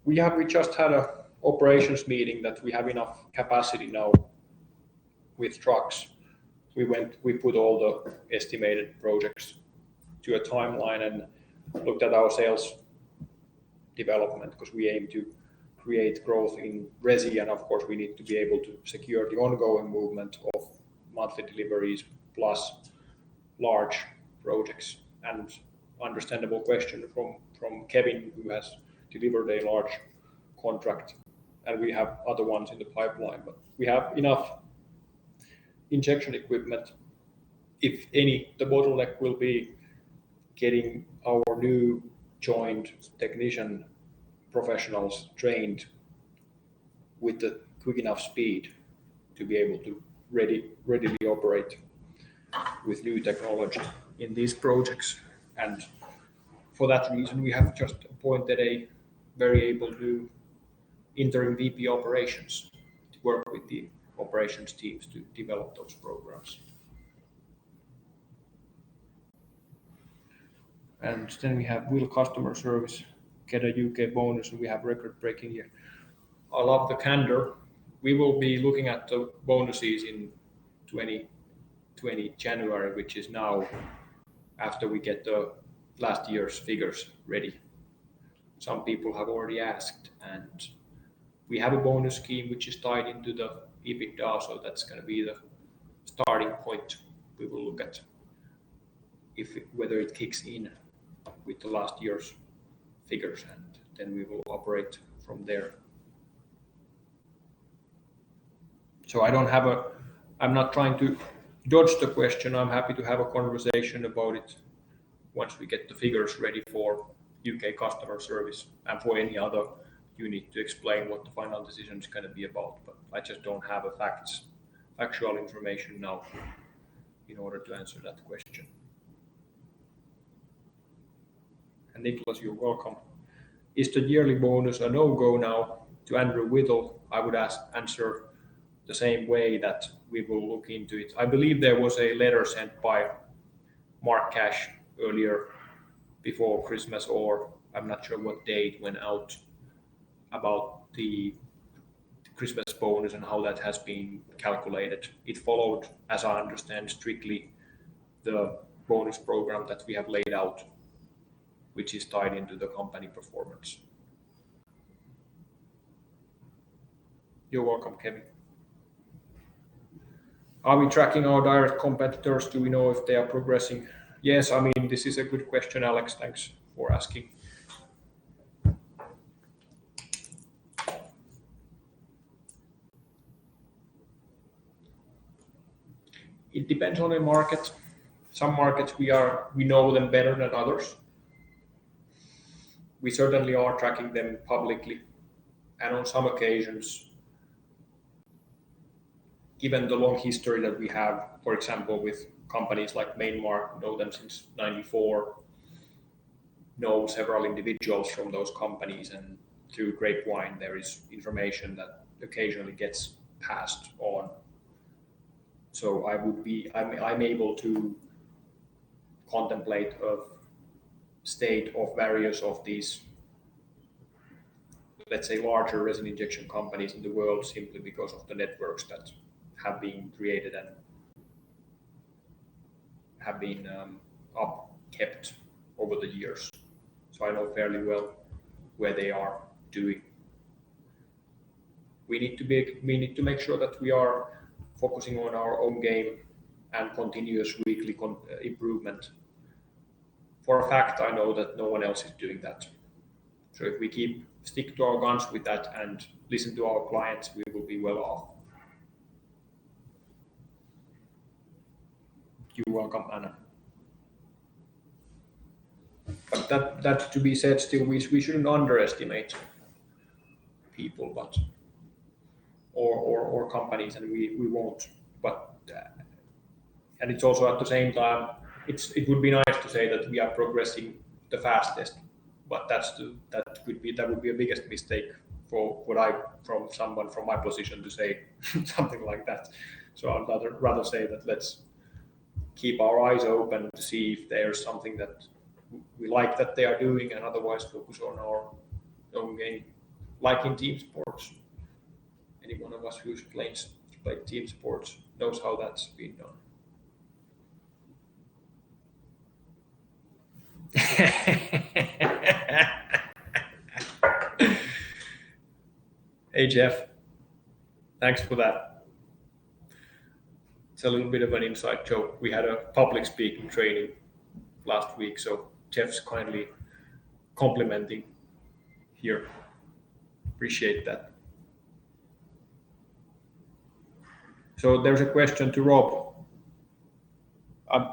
We just had a operations meeting that we have enough capacity now with trucks. We put all the estimated projects to a timeline and looked at our sales development, because we aim to create growth in resi, and of course we need to be able to secure the ongoing movement of monthly deliveries plus large projects. And understandable question from Kevin, who has delivered a large contract, and we have other ones in the pipeline, but we have enough injection equipment. If any, the bottleneck will be getting our new joined technician professionals trained with the quick enough speed to be able to readily operate with new technology in these projects. And for that reason, we have just appointed a very able new interim VP operations to work with the operations teams to develop those programs. And then we have Will customer service, get a UK bonus, and we have record breaking year. I love the candor. We will be looking at the bonuses in 2020 January, which is now, after we get the last year's figures ready. Some people have already asked, and we have a bonus scheme which is tied into the EBITDA, so that's going to be the starting point. We will look at whether it kicks in with the last year's figures, and then we will operate from there. So I'm not trying to dodge the question. I'm happy to have a conversation about it once we get the figures ready for UK customer service, and for any other you need to explain what the final decision is going to be about. But I just don't have factual information now in order to answer that question. And Nicholas, you're welcome. Is the yearly bonus a no-go now? To Andrew Whittle, I would answer the same way, that we will look into it. I believe there was a letter sent by Mark Cash earlier before Christmas, or I'm not sure what day it went out, about the Christmas bonus and how that has been calculated. It followed, as I understand, strictly the bonus program that we have laid out, which is tied into the company performance. You're welcome, Kevin. Are we tracking our direct competitors? Do we know if they are progressing? Yes, I mean, this is a good question, Alex. Thanks for asking. It depends on the market. Some markets we know them better than others. We certainly are tracking them publicly, and on some occasions, given the long history that we have, for example, with companies like Mainmark, know them since '94, know several individuals from those companies, and through grapevine there is information that occasionally gets passed on. So I'm able to contemplate a state of various of these, let's say, larger resin injection companies in the world, simply because of the networks that have been created and have been kept over the years. So I know fairly well where they are doing. We need to make sure that we are focusing on our own game and continuous weekly improvement. For a fact, I know that no one else is doing that. So if we stick to our guns with that and listen to our clients, we will be well off. You're welcome, Anna. But that to be said, still we shouldn't underestimate people, but or companies, and we won't. But and it's also at the same time, it would be nice to say that we are progressing the fastest, but that would be a biggest mistake from someone from my position to say something like that. So I'd rather say that let's keep our eyes open to see if there's something that we like that they are doing, and otherwise focus on our own game, like in team sports. Any one of us who's played team sports knows how that's been done. Hey Jeff, thanks for that. It's a little bit of an inside joke. We had a public speaking training last week, so Jeff's kindly complimenting here. Appreciate that. So there's a question to Rob.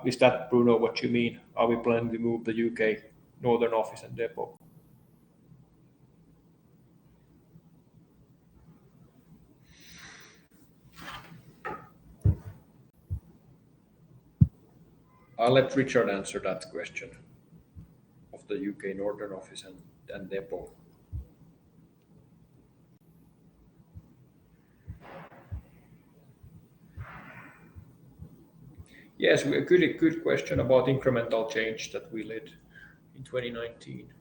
Is that, Bruno, what you mean? Are we planning to move the UK Northern office and depot? I'll let Richard answer that question of the UK Northern office and depot. Yes, a good question about incremental change that we led in 2019.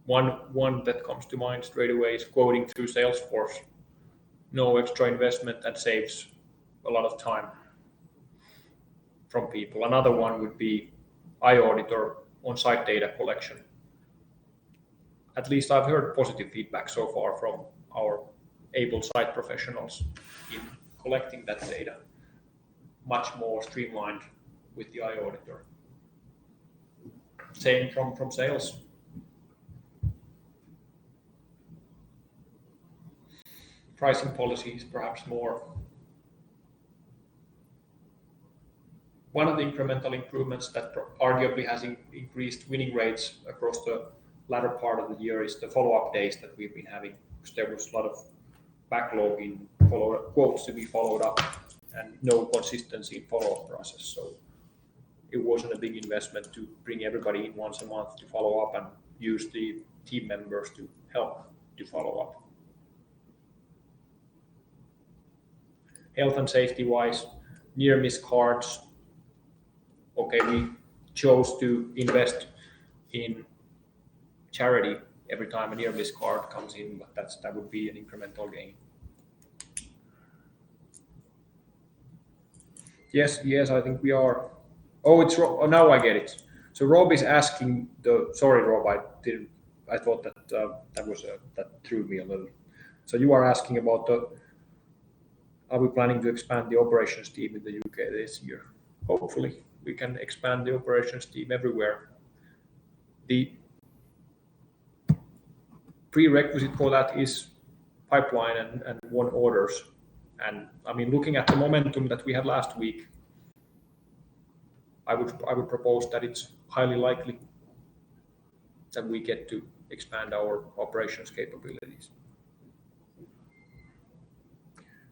One that comes to mind straight away is quoting through Salesforce. No extra investment, that saves a lot of time from people. Another one would be iAuditor on-site data collection. At least I've heard positive feedback so far from our able site professionals in collecting that data, much more streamlined with the iAuditor. Same from sales. Pricing policies, perhaps more. One of the incremental improvements that arguably has increased winning rates across the latter part of the year is the follow-up days that we've been having, because there was a lot of backlog in quotes to be followed up and no consistency in follow-up process. So it wasn't a big investment to bring everybody in once a month to follow up and use the team members to help to follow up. Health and safety wise, near miss cards. Okay, we chose to invest in charity every time a near miss card comes in, but that would be an incremental gain. Yes, I think we are. Oh, it's now I get it. So Rob is asking sorry, Rob, I thought that that threw me a little. So you are asking about are we planning to expand the operations team in the UK this year? Hopefully, we can expand the operations team everywhere. The prerequisite for that is pipeline and won orders. And I mean, looking at the momentum that we had last week, I would propose that it's highly likely that we get to expand our operations capabilities.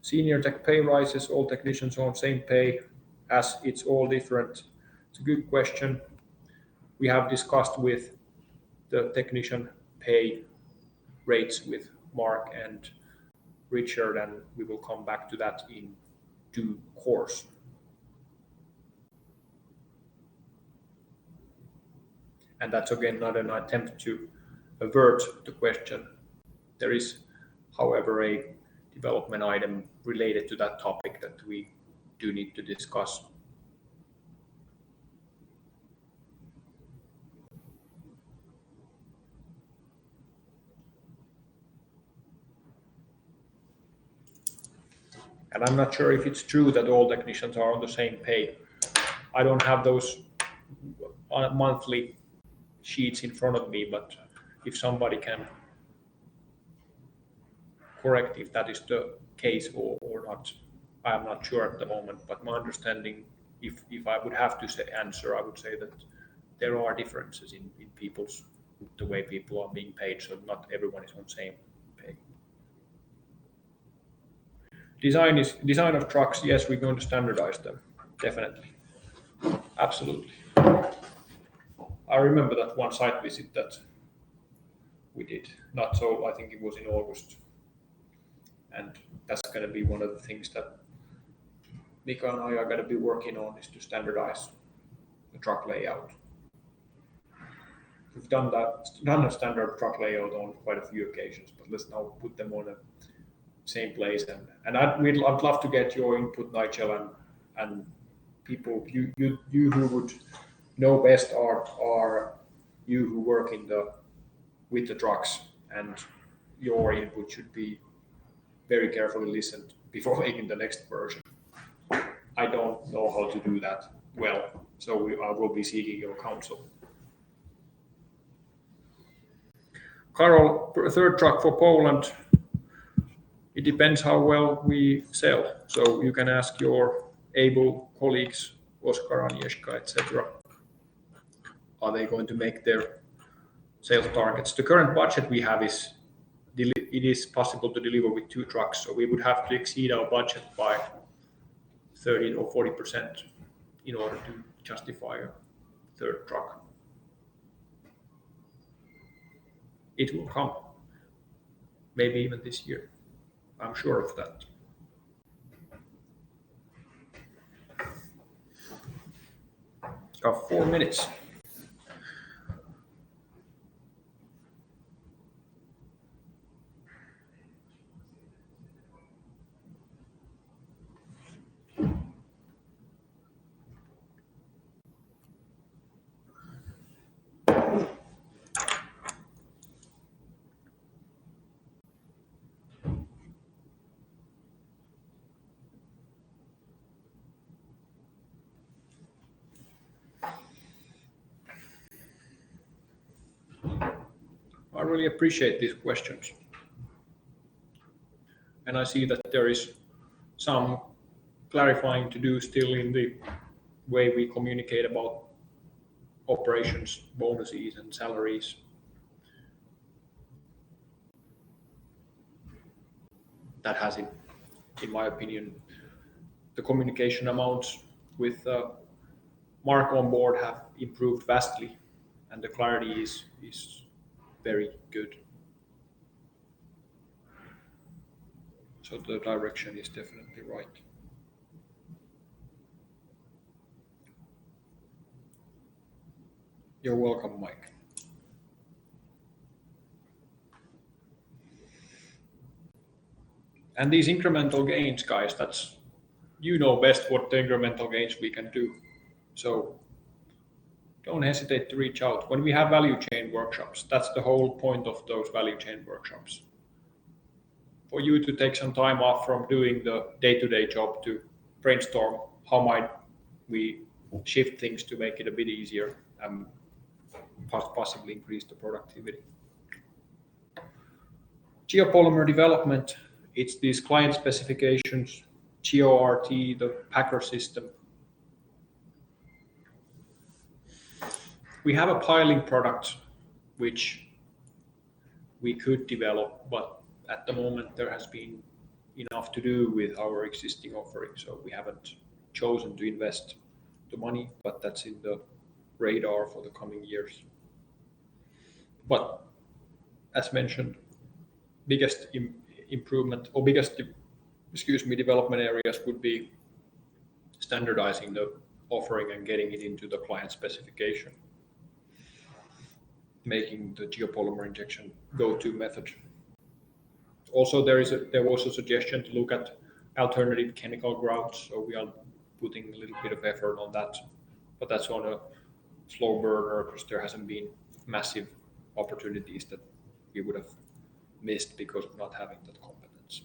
Senior tech pay rises, all technicians on same pay as it's all different. It's a good question. We have discussed with the technician pay rates with Mark and Richard, and we will come back to that in due course. And that's again not an attempt to avert the question. There is, however, a development item related to that topic that we do need to discuss. And I'm not sure if it's true that all technicians are on the same pay. I don't have those monthly sheets in front of me, but if somebody can correct if that is the case or not, I'm not sure at the moment. But my understanding, if I would have to answer, I would say that there are differences in the way people are being paid, so not everyone is on the same pay. Design of trucks, yes, we're going to standardize them, definitely. Absolutely. I remember that one site visit that we did, not so, I think it was in August. And that's going to be one of the things that Mika and I are going to be working on, is to standardize the truck layout. We've done a standard truck layout on quite a few occasions, but let's now put them on a same place. And I'd love to get your input, Nigel, and people, you who would know best are you who work with the trucks, and your input should be very carefully listened before making the next version. I don't know how to do that well, so I will be seeking your counsel. Carol, third truck for Poland. It depends how well we sell. So you can ask your able colleagues, Oskar, Agnieszka, etc. Are they going to make their sales targets? The current budget we have is it is possible to deliver with 2 trucks, so we would have to exceed our budget by 30 or 40% in order to justify a third truck. It will come, maybe even this year. I'm sure of that. Got 4 minutes. really appreciate these questions. And I see that there is some clarifying to do still in the way we communicate about operations, bonuses, and salaries. That has, in my opinion, the communication amounts with Mark on board have improved vastly, and the clarity is very good. So the direction is definitely right. You're welcome, Mike. And these incremental gains, guys, that's, you know best what the incremental gains we can do. So don't hesitate to reach out. When we have value chain workshops, that's the whole point of those value chain workshops. For you to take some time off from doing the day-to-day job to brainstorm how might we shift things to make it a bit easier and possibly increase the productivity. Geopolymer development, it's these client specifications, GORT, the Packer system. We have a piling product which we could develop, but at the moment there has been enough to do with our existing offering, so we haven't chosen to invest the money, but that's in the radar for the coming years. But as mentioned, biggest improvement or biggest development areas would be standardizing the offering and getting it into the client specification, making the geopolymer injection go-to method. Also, there was a suggestion to look at alternative chemical grouts, so we are putting a little bit of effort on that, but that's on a slow burner because there hasn't been massive opportunities that we would have missed because of not having that competence.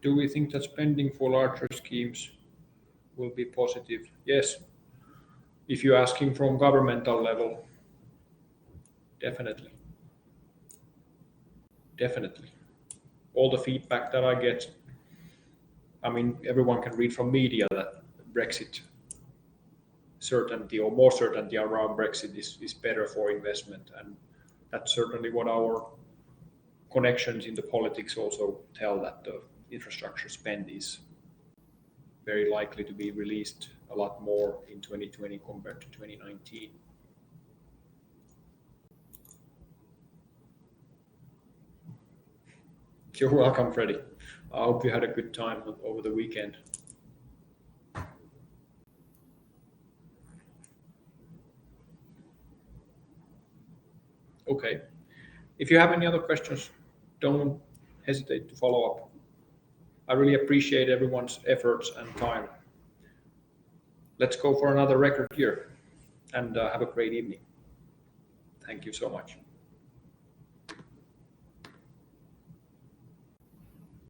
Do we think that spending for larger schemes will be positive? Yes. If you're asking from governmental level, definitely. Definitely. All the feedback that I get, I mean, everyone can read from media that Brexit certainty or more certainty around Brexit is better for investment. And that's certainly what our connections in the politics also tell, that the infrastructure spend is very likely to be released a lot more in 2020 compared to 2019. You're welcome, Freddie. I hope you had a good time over the weekend. Okay. If you have any other questions, don't hesitate to follow up. I really appreciate everyone's efforts and time. Let's go for another record year and have a great evening. Thank you so much.